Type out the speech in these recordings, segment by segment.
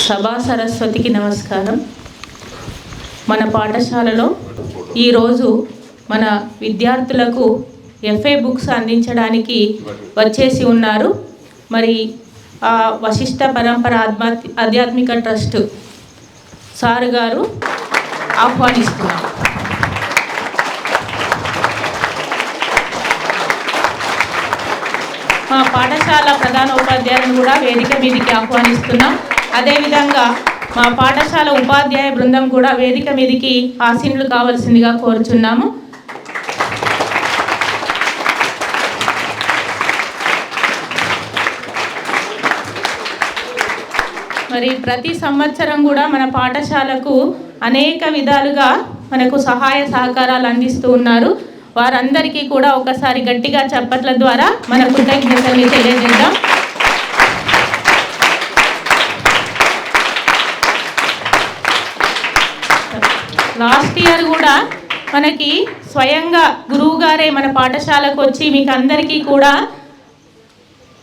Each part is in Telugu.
సభా సరస్వతికి నమస్కారం. మన పాఠశాలలో ఈరోజు మన విద్యార్థులకు ఎఫ్ఏ బుక్స్ అందించడానికి వచ్చేసి ఉన్నారు. మరి వశిష్ట పరంపర ఆధ్యాత్మిక ట్రస్ట్ సార్ గారు ఆహ్వానిస్తున్నారు. మా పాఠశాల ప్రధాన ఉపాధ్యాయులను కూడా వేదిక మీదకి ఆహ్వానిస్తున్నాం. అదేవిధంగా మా పాఠశాల ఉపాధ్యాయ బృందం కూడా వేదిక మీదకి ఆసీనులు కావాల్సిందిగా కోరుచున్నాము. మరి ప్రతి సంవత్సరం కూడా మన పాఠశాలకు అనేక విధాలుగా మనకు సహాయ సహకారాలు అందిస్తూ ఉన్నారు. వారందరికీ కూడా ఒకసారి గట్టిగా చప్పట్ల ద్వారా మన కృతజ్ఞతల్ని తెలియజేద్దాం. లాస్ట్ ఇయర్ కూడా మనకి స్వయంగా గురువు గారే మన పాఠశాలకు వచ్చి మీకు అందరికీ కూడా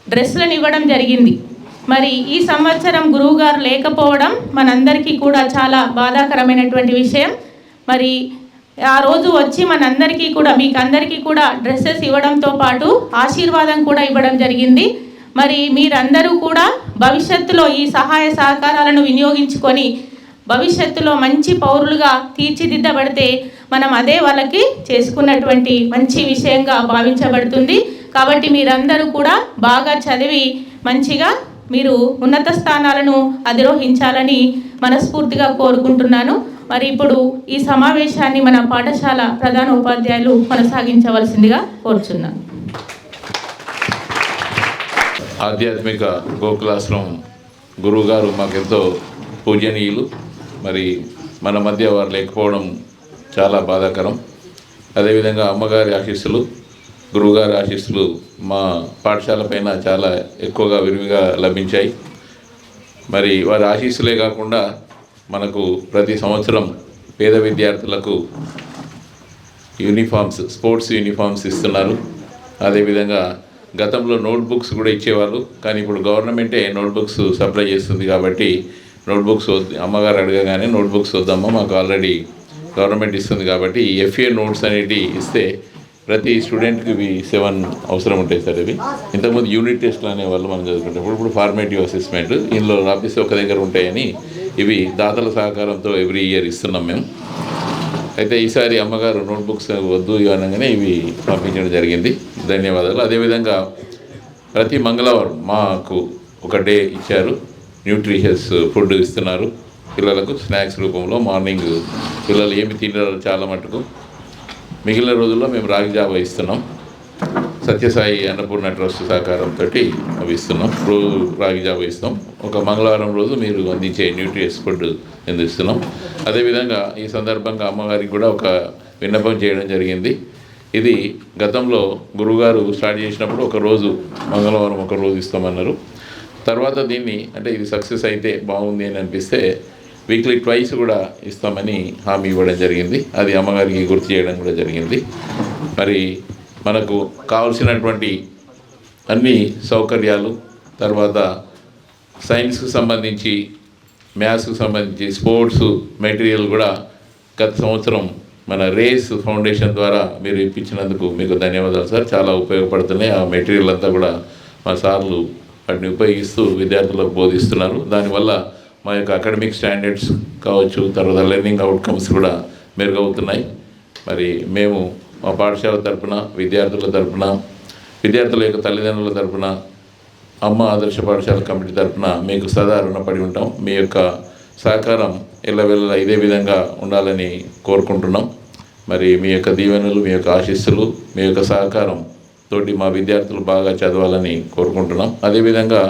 డ్రెస్లను ఇవ్వడం జరిగింది. మరి ఈ సంవత్సరం గురువు గారు లేకపోవడం మనందరికీ కూడా చాలా బాధాకరమైనటువంటి విషయం. మరి ఆ రోజు వచ్చి మనందరికీ కూడా మీకు అందరికీ కూడా డ్రెస్సెస్ ఇవ్వడంతో పాటు ఆశీర్వాదం కూడా ఇవ్వడం జరిగింది. మరి మీరందరూ కూడా భవిష్యత్తులో ఈ సహాయ సహకారాలను వినియోగించుకొని భవిష్యత్తులో మంచి పౌరులుగా తీర్చిదిద్దబడితే మనం అదే వాళ్ళకి చేసుకున్నటువంటి మంచి విషయంగా భావించబడుతుంది. కాబట్టి మీరందరూ కూడా బాగా చదివి మంచిగా మీరు ఉన్నత స్థానాలను అధిరోహించాలని మనస్ఫూర్తిగా కోరుకుంటున్నాను. మరి ఇప్పుడు ఈ సమావేశాన్ని మన పాఠశాల ప్రధాన ఉపాధ్యాయులు కొనసాగించవలసిందిగా కోరుచున్నాను. ఆధ్యాత్మిక గోకులాశ్రమం గురువు గారు మాకెంతో పూజనీయులు. మరి మన మధ్య వారు లేకపోవడం చాలా బాధాకరం. అదేవిధంగా అమ్మగారి ఆశీస్సులు, గురువుగారి ఆశీస్సులు మా పాఠశాల పైన చాలా ఎక్కువగా విరివిగా లభించాయి. మరి వారి ఆశీస్సులే కాకుండా మనకు ప్రతి సంవత్సరం పేద విద్యార్థులకు యూనిఫామ్స్, స్పోర్ట్స్ యూనిఫామ్స్ ఇస్తున్నారు. అదేవిధంగా గతంలో నోట్బుక్స్ కూడా ఇచ్చేవాళ్ళు, కానీ ఇప్పుడు గవర్నమెంటే నోట్బుక్స్ సప్లై చేస్తుంది. కాబట్టి నోట్బుక్స్ అమ్మగారు అడగగానే నోట్బుక్స్ వద్దమ్మా, మాకు ఆల్రెడీ గవర్నమెంట్ ఇస్తుంది కాబట్టి ఈ ఎఫ్ఏ నోట్స్ అనేవి ఇస్తే ప్రతి స్టూడెంట్కి ఇవి 7 అవసరం ఉంటాయి సార్. ఇవి ఇంతకుముందు యూనిట్ టెస్ట్లు అనేవాళ్ళు మనం చదువుకుంటప్పుడు, ఇప్పుడు ఫార్మేటివ్ అసెస్మెంట్ ఇందులో రాపిస్తే ఒక దగ్గర ఉంటాయని ఇవి దాతల సహకారంతో ఎవ్రీ ఇయర్ ఇస్తున్నాం మేము. అయితే ఈసారి అమ్మగారు నోట్బుక్స్ వద్దు అనగానే ఇవి పంపించడం జరిగింది. ధన్యవాదాలు. అదేవిధంగా ప్రతి మంగళవారం మాకు ఒక డే ఇచ్చారు, న్యూట్రిషియస్ ఫుడ్ ఇస్తున్నారు పిల్లలకు స్నాక్స్ రూపంలో. మార్నింగ్ పిల్లలు ఏమి తినరు చాలా మటుకు. మిగిలిన రోజుల్లో మేము రాగి జావ ఇస్తున్నాం. సత్యసాయి అన్నపూర్ణ ట్రస్ట్ సహకారంతో అవి ఇస్తున్నాం. రోజు రాగి జావ ఇస్తాం. ఒక మంగళవారం రోజు మీరు అందించే న్యూట్రియస్ ఫుడ్ అందిస్తున్నాం. అదేవిధంగా ఈ సందర్భంగా అమ్మగారికి కూడా ఒక విన్నపం చేయడం జరిగింది. ఇది గతంలో గురువుగారు స్టార్ట్ చేసినప్పుడు ఒకరోజు మంగళవారం ఒక రోజు ఇస్తామన్నారు. తర్వాత దీన్ని అంటే ఇది సక్సెస్ అయితే బాగుంది అని అనిపిస్తే వీక్లీ ట్వైస్ కూడా ఇస్తామని హామీ ఇవ్వడం జరిగింది. అది అమ్మగారికి గుర్తు చేయడం కూడా జరిగింది. మరి మనకు కావలసినటువంటి అన్ని సౌకర్యాలు, తర్వాత సైన్స్కు సంబంధించి, మ్యాథ్స్కు సంబంధించి, స్పోర్ట్స్ మెటీరియల్ కూడా గత సంవత్సరం మన రేస్ ఫౌండేషన్ ద్వారా మీరు ఇప్పించినందుకు మీకు ధన్యవాదాలు సార్. చాలా ఉపయోగపడుతున్నాయి. ఆ మెటీరియల్ అంతా కూడా మా సార్లు వాటిని ఉపయోగిస్తూ విద్యార్థులకు బోధిస్తున్నారు. దానివల్ల మా యొక్క అకాడమిక్ స్టాండర్డ్స్ కావచ్చు, తర్వాత లెర్నింగ్ అవుట్కమ్స్ కూడా మెరుగవుతున్నాయి. మరి మేము మా పాఠశాల తరపున, విద్యార్థుల తరపున, విద్యార్థుల యొక్క తల్లిదండ్రుల తరపున, అమ్మ ఆదర్శ పాఠశాల కమిటీ తరపున మీకు సదా రుణపడి ఉంటాం. మీ యొక్క సహకారం ఎల్లవెల్ల ఇదే విధంగా ఉండాలని కోరుకుంటున్నాం. మరి మీ యొక్క దీవెనలు, మీ యొక్క ఆశీస్సులు, మీ యొక్క సహకారం తోటి మా విద్యార్థులు బాగా చదవాలని కోరుకుంటున్నాం. అదేవిధంగా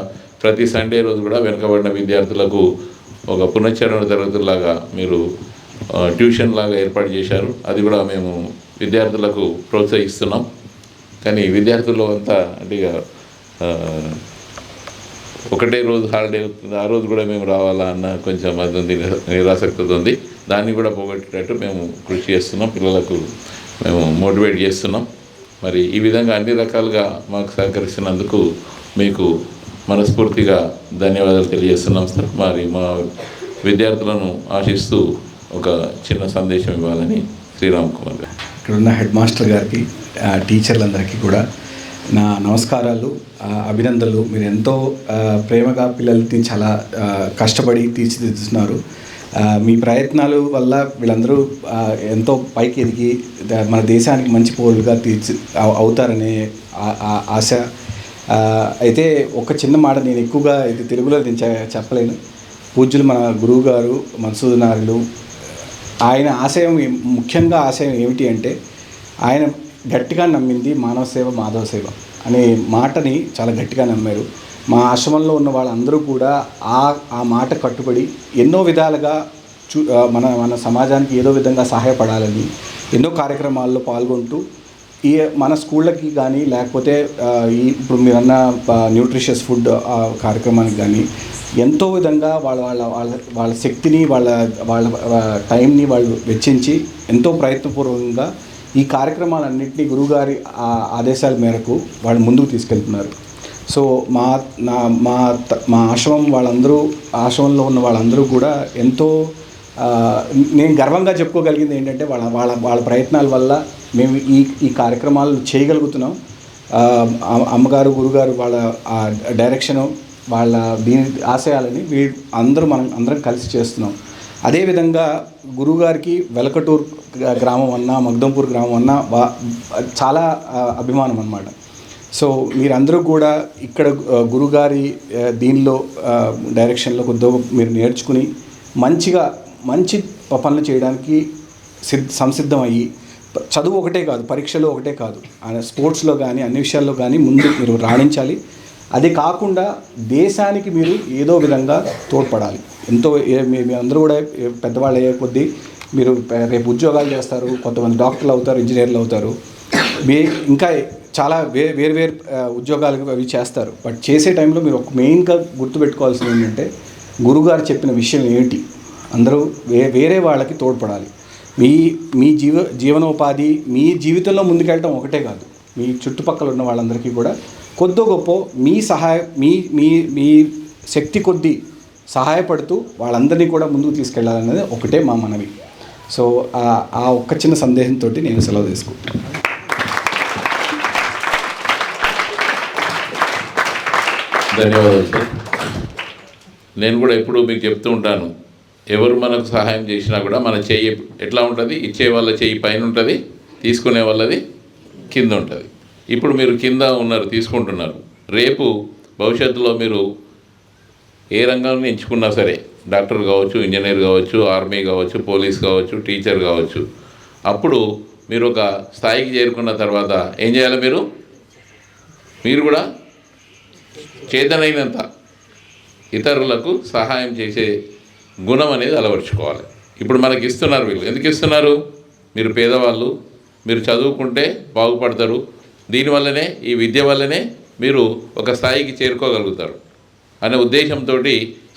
ప్రతి సండే రోజు కూడా వెనుకబడిన విద్యార్థులకు ఒక పునశ్చరణ తరగతుల్లాగా మీరు ట్యూషన్ లాగా ఏర్పాటు చేశారు. అది కూడా మేము విద్యార్థులకు ప్రోత్సహిస్తున్నాం. కానీ విద్యార్థులు అంతా అంటే ఒకటే రోజు హాలిడే అవుతుంది, ఆ రోజు కూడా మేము రావాలా అన్న కొంచెం అది ఉంది, నిరాసక్తి ఉంది. దాన్ని కూడా పోగొట్టేటట్టు మేము కృషి చేస్తున్నాం. పిల్లలకు మేము మోటివేట్ చేస్తున్నాం. మరి ఈ విధంగా అన్ని రకాలుగా మాకు సహకరిస్తున్నందుకు మీకు మనస్ఫూర్తిగా ధన్యవాదాలు తెలియజేస్తున్నాం సార్. మరి మా విద్యార్థులను ఆశిస్తూ ఒక చిన్న సందేశం ఇవ్వాలని శ్రీరామ్ కుమార్ గారు. ఇక్కడ ఉన్న హెడ్ మాస్టర్ గారికి, టీచర్లందరికీ కూడా నా నమస్కారాలు, అభినందనలు. మీరు ఎంతో ప్రేమగా పిల్లల్ని చాలా కష్టపడి తీర్చిదిద్దుతున్నారు. మీ ప్రయత్నాల వల్ల వీళ్ళందరూ ఎంతో పైకి ఎదిగి మన దేశానికి మంచి పౌరులుగా అవుతారనే ఆశ. అయితే ఒక చిన్న మాట, నేను ఎక్కువగా ఇది తెలుగులో నేను చెప్పలేను. పూజ్యులు మన గురువు గారు మధుసూదనారులు, ఆయన ఆశయం, ముఖ్యంగా ఆశయం ఏమిటి అంటే, ఆయన గట్టిగా నమ్మింది మానవ సేవ మాధవ సేవ అనే మాటని చాలా గట్టిగా నమ్మారు. మా ఆశ్రమంలో ఉన్న వాళ్ళందరూ కూడా ఆ మాట కట్టుబడి ఎన్నో విధాలుగా మన సమాజానికి ఏదో విధంగా సహాయపడాలని ఎన్నో కార్యక్రమాల్లో పాల్గొంటూ మన స్కూళ్ళకి కానీ, లేకపోతే ఇప్పుడు మీరన్న న్యూట్రిషియస్ ఫుడ్ కార్యక్రమానికి కానీ ఎంతో విధంగా వాళ్ళ శక్తిని, వాళ్ళ టైంని వాళ్ళు వెచ్చించి ఎంతో ప్రయత్నపూర్వకంగా ఈ కార్యక్రమాలన్నింటినీ గురువుగారి ఆదేశాల మేరకు వాళ్ళు ముందుకు తీసుకెళ్తున్నారు. సో మా ఆశ్రమంలో ఉన్న వాళ్ళందరూ కూడా ఎంతో, నేను గర్వంగా చెప్పుకోగలిగింది ఏంటంటే, వాళ్ళ ప్రయత్నాల వల్ల మేము ఈ కార్యక్రమాలు చేయగలుగుతున్నాం. అమ్మగారు, గురుగారు వాళ్ళ డైరెక్షను, వాళ్ళ దీని ఆశయాలని అందరం కలిసి చేస్తున్నాం. అదేవిధంగా గురువుగారికి వెలకటూరు గ్రామం అన్నా, మగ్దంపూర్ గ్రామం అన్నా చాలా అభిమానం అన్నమాట. సో మీరందరూ కూడా ఇక్కడ గురుగారి దీనిలో డైరెక్షన్లో కొద్దిగా మీరు నేర్చుకుని మంచి పనులు చేయడానికి సంసిద్ధం అయ్యి, చదువు ఒకటే కాదు, పరీక్షలు ఒకటే కాదు, స్పోర్ట్స్లో కానీ అన్ని విషయాల్లో కానీ ముందు మీరు రాణించాలి. అది కాకుండా దేశానికి మీరు ఏదో విధంగా తోడ్పడాలి. మీ అందరూ కూడా పెద్దవాళ్ళు అయ్యే కొద్దీ మీరు రేపు ఉద్యోగాలు చేస్తారు, కొంతమంది డాక్టర్లు అవుతారు, ఇంజనీర్లు అవుతారు, ఇంకా చాలా వేరు ఉద్యోగాలు అవి చేస్తారు. బట్ చేసే టైంలో మీరు ఒక మెయిన్గా గుర్తుపెట్టుకోవాల్సింది ఏంటంటే, గురుగారు చెప్పిన విషయం ఏమిటి, అందరూ వేరే వాళ్ళకి తోడ్పడాలి. మీ జీవనోపాధి, మీ జీవితంలో ముందుకెళ్ళటం ఒకటే కాదు, మీ చుట్టుపక్కల ఉన్న వాళ్ళందరికీ కూడా కొద్దో గొప్ప మీ శక్తి కొద్దీ సహాయపడుతూ వాళ్ళందరినీ కూడా ముందుకు తీసుకెళ్లాలనేది ఒకటే మా మనవి. సో ఆ ఒక్క చిన్న సందేశంతో నేను సెలవు తీసుకుంటాను. ధన్యవాదాలు సార్. నేను కూడా ఎప్పుడూ మీకు చెప్తూ ఉంటాను, ఎవరు మనకు సహాయం చేసినా కూడా మన చెయ్యి ఎట్లా ఉంటుంది, ఇచ్చే వాళ్ళ చెయ్యి పైన ఉంటుంది, తీసుకునే వాళ్ళది కింద ఉంటుంది. ఇప్పుడు మీరు కింద ఉన్నారు, తీసుకుంటున్నారు. రేపు భవిష్యత్తులో మీరు ఏ రంగాన్ని ఎంచుకున్నా సరే, డాక్టర్ కావచ్చు, ఇంజనీర్ కావచ్చు, ఆర్మీ కావచ్చు, పోలీస్ కావచ్చు, టీచర్ కావచ్చు, అప్పుడు మీరు ఒక స్థాయికి చేరుకున్న తర్వాత ఏం చేయాలి, మీరు కూడా చేతనైనంత ఇతరులకు సహాయం చేసే గుణం అనేది అలవర్చుకోవాలి. ఇప్పుడు మనకి ఇస్తున్నారు, వీళ్ళు ఎందుకు ఇస్తున్నారు, మీరు పేదవాళ్ళు, మీరు చదువుకుంటే బాగుపడతారు, దీనివల్లనే, ఈ విద్య వల్లనే మీరు ఒక స్థాయికి చేరుకోగలుగుతారు అనే ఉద్దేశంతో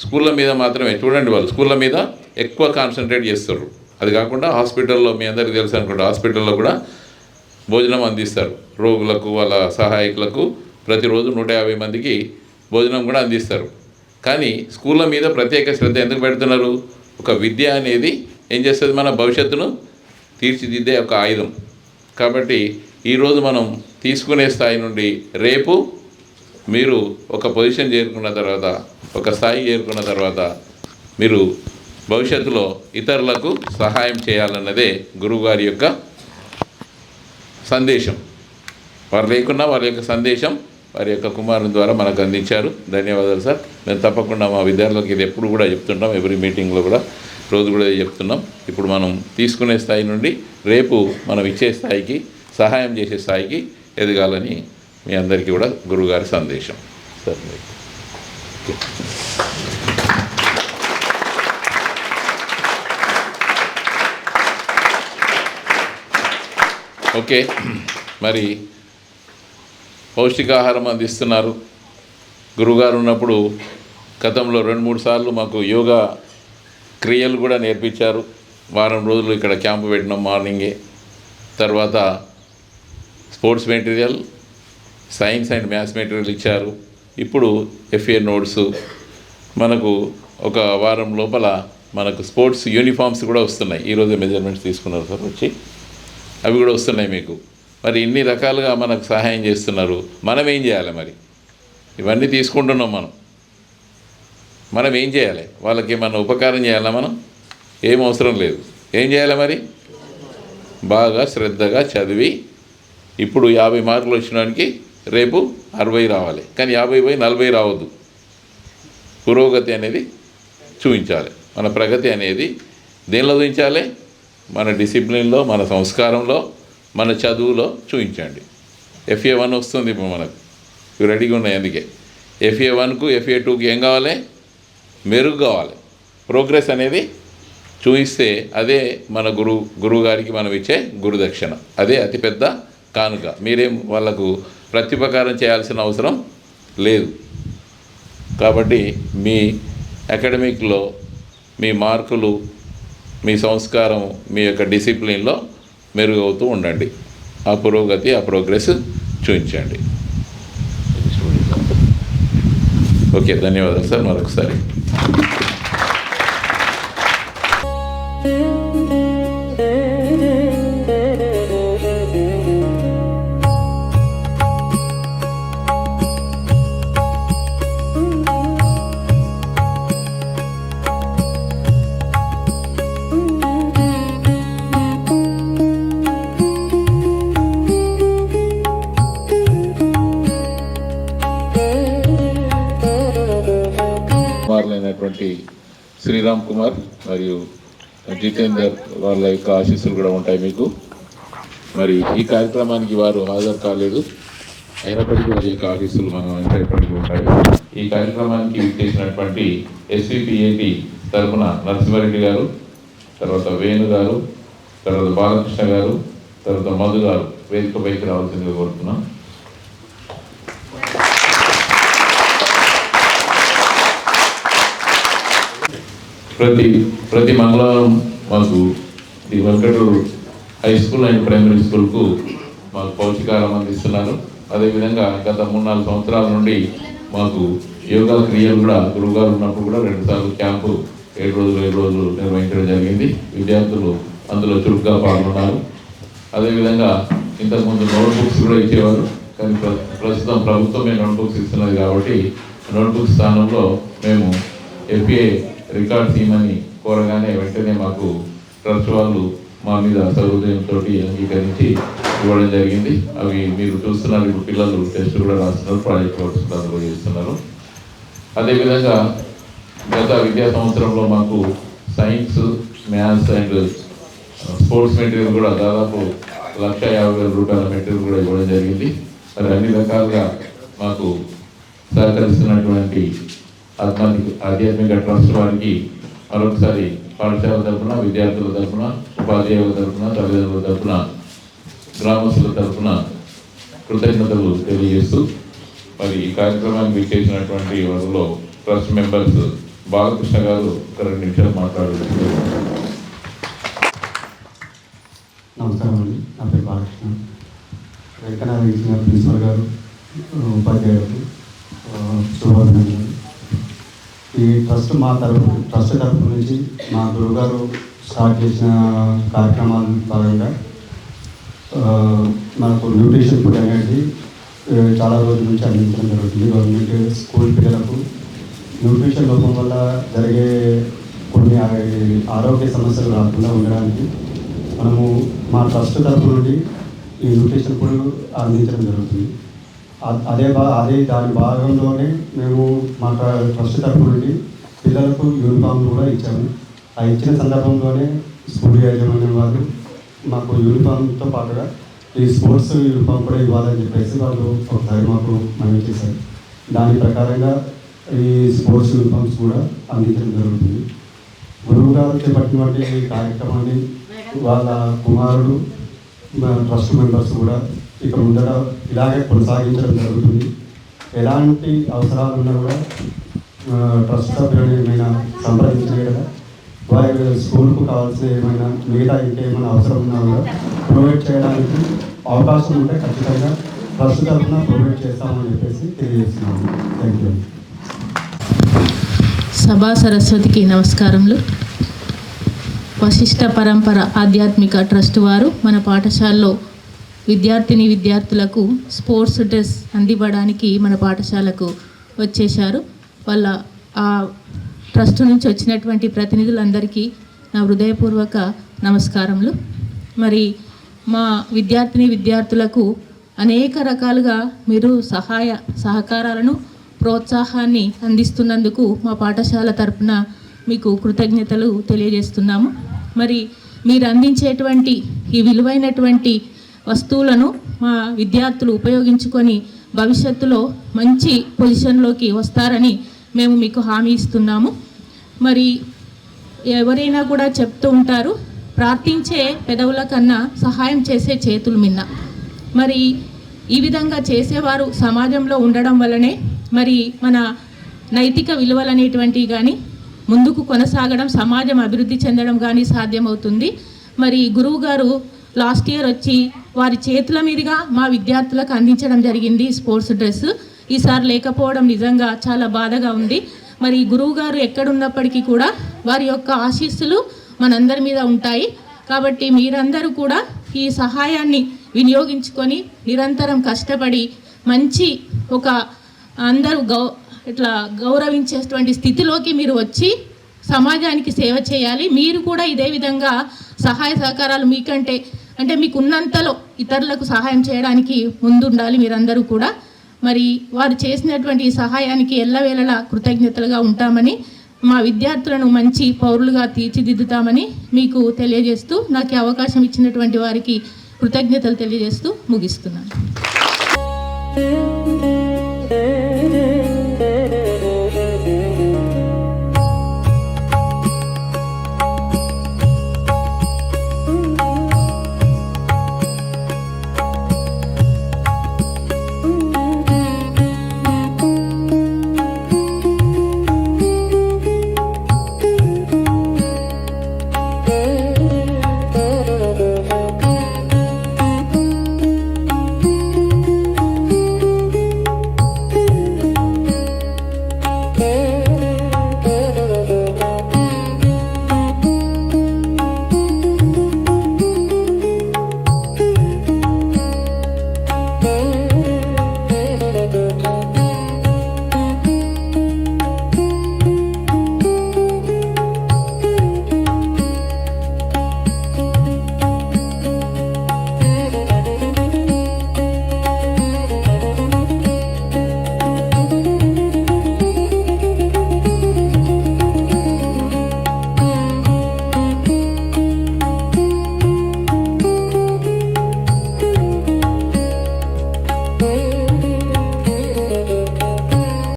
స్కూళ్ళ మీద మాత్రమే చూడండి, వాళ్ళు స్కూళ్ళ మీద ఎక్కువ కాన్సన్ట్రేట్ చేస్తారు. అది కాకుండా హాస్పిటల్లో, మీ అందరికీ తెలుసు అనుకుంటే, హాస్పిటల్లో కూడా భోజనం అందిస్తారు రోగులకు, వాళ్ళ సహాయకులకు. ప్రతిరోజు 150 మందికి భోజనం కూడా అందిస్తారు. కానీ స్కూళ్ళ మీద ప్రత్యేక శ్రద్ధ ఎందుకు పెడుతున్నారు, ఒక విద్య అనేది ఏం చేస్తుంది, మన భవిష్యత్తును తీర్చిదిద్దే ఒక ఆయుధం. కాబట్టి ఈరోజు మనం తీసుకునే స్థాయి నుండి రేపు మీరు ఒక పొజిషన్ చేరుకున్న తర్వాత, ఒక స్థాయి చేరుకున్న తర్వాత మీరు భవిష్యత్తులో ఇతరులకు సహాయం చేయాలన్నదే గురువుగారి యొక్క సందేశం. వారు లేకున్నా వారి యొక్క సందేశం వారి యొక్క కుమారుని ద్వారా మనకు అందించారు. ధన్యవాదాలు సార్. మేము తప్పకుండా మా విద్యార్థులకు ఇది ఎప్పుడు కూడా చెప్తుంటాం, ఎవ్రీ మీటింగ్లో కూడా రోజు కూడా చెప్తున్నాం. ఇప్పుడు మనం తీసుకునే స్థాయి నుండి రేపు మనం ఇచ్చే స్థాయికి, సహాయం చేసే స్థాయికి ఎదగాలని మీ అందరికీ కూడా గురువుగారి సందేశం సార్. ఓకే, మరి పౌష్టికాహారం అందిస్తున్నారు. గురువుగారు ఉన్నప్పుడు గతంలో 2-3 సార్లు మాకు యోగా క్రియలు కూడా నేర్పించారు. వారం రోజులు ఇక్కడ క్యాంపు పెట్టినాం మార్నింగే. తర్వాత sports material, science and maths material ఇచ్చారు. ఇప్పుడు ఎఫ్ఏ నోట్స్, మనకు ఒక వారం లోపల మనకు స్పోర్ట్స్ యూనిఫామ్స్ కూడా వస్తున్నాయి. ఈరోజు మెజర్మెంట్స్ తీసుకున్నారు సార్ వచ్చి, అవి కూడా వస్తున్నాయి మీకు. మరి ఇన్ని రకాలుగా మనకు సహాయం చేస్తున్నారు. మనం ఏం చేయాలి మరి? ఇవన్నీ తీసుకుంటున్నాం మనం ఏం చేయాలి? వాళ్ళకి ఏమన్నా ఉపకారం చేయాలా? మనం ఏం అవసరం లేదు. ఏం చేయాలి మరి? బాగా శ్రద్ధగా చదివి, ఇప్పుడు 50 మార్కులు వచ్చినానికి రేపు 60 రావాలి, కానీ 50 పోయి 40 రావద్దు. పురోగతి అనేది చూపించాలి. మన ప్రగతి అనేది దేనిలో చూపించాలి? మన డిసిప్లిన్లో, మన సంస్కారంలో, మన చదువులో చూపించండి. FA1 వస్తుంది ఇప్పుడు మనకు, ఇవి రెడీగా ఉన్నాయి. అందుకే FA1కు FA2కి ఏం కావాలి? మెరుగు కావాలి. ప్రోగ్రెస్ అనేది చూపిస్తే అదే మన గురువు గారికి మనం ఇచ్చే గురుదక్షిణ. అదే అతిపెద్ద కానుక. మీరేం వాళ్ళకు ప్రత్యుపకారం చేయాల్సిన అవసరం లేదు. కాబట్టి మీ అకాడమిక్లో మీ మార్కులు, మీ సంస్కారం, మీ యొక్క డిసిప్లిన్లో మెరుగవుతూ ఉండండి. ఆ పురోగతి, ఆ ప్రోగ్రెస్ చూపించండి. ఓకే, ధన్యవాదాలు సార్ మరొకసారి. కుమారులైనటువంటి శ్రీరామ్ కుమార్ మరియు జితేందర్ వాళ్ళ యొక్క ఆశీస్సులు కూడా ఉంటాయి మీకు. మరి ఈ కార్యక్రమానికి వారు హాజరు కాలేదు, అయినప్పటికీ వారి యొక్క ఆశీస్సులు మనం ఇంకా ఎప్పటికీ ఉంటాయి. ఈ కార్యక్రమానికి చేసినటువంటి SVPAT తరఫున నరసింహారెడ్డి గారు, తర్వాత వేణు గారు, తర్వాత బాలకృష్ణ గారు, తర్వాత మధు గారు వేదికపైకి రావాల్సిందిగా కోరుతున్నాం. ప్రతి మంగళవారం మాకు ఈ వెంకటూరు హై స్కూల్ అండ్ ప్రైమరీ స్కూల్కు మాకు పౌష్టికాహారం అందిస్తున్నారు. అదేవిధంగా గత 3-4 సంవత్సరాల నుండి మాకు యోగా క్రియలు కూడా గురువుగారు ఉన్నప్పుడు కూడా 2 సార్లు క్యాంపు 7 రోజులు నిర్వహించడం జరిగింది. విద్యార్థులు అందులో చురుగ్గా పాల్గొన్నారు. అదేవిధంగా ఇంతకుముందు నోట్బుక్స్ కూడా ఇచ్చేవారు, కానీ ప్రస్తుతం ప్రభుత్వమే నోట్బుక్స్ ఇస్తున్నది కాబట్టి నోట్బుక్ స్థానంలో మేము FA రికార్డ్స్ ఇవ్వమని కోరగానే వెంటనే మాకు ట్రస్ట్ వాళ్ళు మా మీద సహృదయంతో అంగీకరించి ఇవ్వడం జరిగింది. అవి మీరు చూస్తున్నారు. ఇప్పుడు పిల్లలు టెస్ట్ కూడా రాస్తున్నారు, ప్రాజెక్ట్ వర్క్స్ కూడా చేస్తున్నారు. అదేవిధంగా గత విద్యా సంవత్సరంలో మాకు science, maths and sports material కూడా దాదాపు 1,50,000 రూపాయల మెటీరియల్ కూడా ఇవ్వడం జరిగింది. మరి అన్ని రకాలుగా మాకు సహకరిస్తున్నటువంటి ఆధ్యాత్మిక ట్రస్ట్ వారికి మరొకసారి పాఠశాల తరఫున, విద్యార్థుల తరఫున, ఉపాధ్యాయుల తరఫున, తల్లిదండ్రుల తరఫున, గ్రామస్తుల తరఫున కృతజ్ఞతలు తెలియజేస్తూ మరి ఈ కార్యక్రమానికి చేసినటువంటి వారిలో ట్రస్ట్ మెంబర్స్ బాలకృష్ణ గారు ఒక 2 నిమిషాలు మాట్లాడుతున్నారు. నమస్కారం అండి, నా పేరు బాలకృష్ణ. వెంకటనారాయణ ప్రిన్సిపల్ గారు, ఉపాధ్యాయులకు శుభాభినందనలు. ఈ ట్రస్ట్ తరఫు నుంచి మా గురువుగారు స్టార్ట్ చేసిన కార్యక్రమాల భాగంగా మనకు న్యూట్రిషన్ ఫుడ్ అనేది చాలా రోజుల నుంచి అందించడం జరుగుతుంది. గవర్నమెంట్ స్కూల్ పిల్లలకు న్యూట్రిషన్ లోపం వల్ల జరిగే కొన్ని ఆరోగ్య సమస్యలు రాకుండా ఉండడానికి మనము మా ట్రస్ట్ తరఫు నుండి ఈ న్యూట్రిషన్ ఫుడ్ అందించడం జరుగుతుంది. అదే దాని భాగంలోనే మేము మా ట్రస్ట్ తరఫు నుండి పిల్లలకు యూనిఫామ్లు కూడా ఇచ్చాము. ఆ ఇచ్చిన సందర్భంలోనే స్కూల్ యాజమాన్యం వారు మాకు యూనిఫామ్తో పాటుగా ఈ స్పోర్ట్స్ యూనిఫామ్ కూడా ఇవ్వాలని చెప్పేసి వాళ్ళు ఒకసారి మాకు మనవి చేశారు. దాని ప్రకారంగా ఈ స్పోర్ట్స్ యూనిఫామ్స్ కూడా అందించడం జరుగుతుంది. గురువు గారు చేపట్టినటువంటి కార్యక్రమాన్ని వాళ్ళ కుమారుడు, ట్రస్ట్ మెంబర్స్ కూడా ఇక ముందర ఇలాగే కొనసాగించడం జరుగుతుంది. ఎలాంటి అవసరాలు ఉన్నా కూడా ట్రస్ట్ సభ్యులను ఏమైనా సంప్రదించిన కదా వారి స్కూల్కు కావాల్సిన ఏమైనా మిగతా ఇంకేమైనా అవసరం ఉన్నా కూడా ప్రొవైడ్ చేయడానికి అవకాశం ఉంటే ఖచ్చితంగా ట్రస్ట్ తరఫున ప్రొవైడ్ చేస్తామని చెప్పేసి తెలియజేస్తున్నాము. Thank you. సభా సరస్వతికి నమస్కారములు. వశిష్ట పరంపర ఆధ్యాత్మిక ట్రస్ట్ వారు మన పాఠశాలలో విద్యార్థులకు స్పోర్ట్స్ డ్రెస్ అందివ్వడానికి మన పాఠశాలకు వచ్చేశారు. వాళ్ళ ఆ ట్రస్ట్ నుంచి వచ్చినటువంటి ప్రతినిధులందరికీ నా హృదయపూర్వక నమస్కారములు. మరి మా విద్యార్థులకు అనేక రకాలుగా మీరు సహకారాలను ప్రోత్సాహాన్ని అందిస్తున్నందుకు మా పాఠశాల తరపున మీకు కృతజ్ఞతలు తెలియజేస్తున్నాము. మరి మీరు అందించేటువంటి ఈ విలువైనటువంటి వస్తువులను మా విద్యార్థులు ఉపయోగించుకొని భవిష్యత్తులో మంచి పొజిషన్లోకి వస్తారని మేము మీకు హామీ ఇస్తున్నాము. మరి ఎవరైనా కూడా చెప్తూ ఉంటారు, ప్రార్థించే పెదవుల కన్నా సహాయం చేసే చేతులు మిన్న. మరి ఈ విధంగా చేసేవారు సమాజంలో ఉండడం వల్లనే మరి మన నైతిక విలువలు అనేటువంటివి కానీ ముందుకు కొనసాగడం, సమాజం అభివృద్ధి చెందడం కానీ సాధ్యమవుతుంది. మరి గురువు గారు లాస్ట్ ఇయర్ వచ్చి వారి చేతుల మీదుగా మా విద్యార్థులకు అందించడం జరిగింది స్పోర్ట్స్ డ్రెస్. ఈసారి లేకపోవడం నిజంగా చాలా బాధగా ఉంది. మరి గురువు గారు ఎక్కడున్నప్పటికీ కూడా వారి యొక్క ఆశీస్సులు మనందరి మీద ఉంటాయి. కాబట్టి మీరందరూ కూడా ఈ సహాయాన్ని వినియోగించుకొని నిరంతరం కష్టపడి మంచి ఒక అందరూ గౌరవించేటువంటి స్థితిలోకి మీరు వచ్చి సమాజానికి సేవ చేయాలి. మీరు కూడా ఇదే విధంగా సహాయ సహకారాలు మీకంటే అంటే మీకు ఉన్నంతలో ఇతరులకు సహాయం చేయడానికి ముందుండాలి మీరందరూ కూడా. మరి వారు చేసినటువంటి ఈ సహాయానికి ఎల్లవేళలా కృతజ్ఞతలుగా ఉంటామని, మా విద్యార్థులను మంచి పౌరులుగా తీర్చిదిద్దుతామని మీకు తెలియజేస్తూ నాకు అవకాశం ఇచ్చినటువంటి వారికి కృతజ్ఞతలు తెలియజేస్తూ ముగిస్తున్నాను.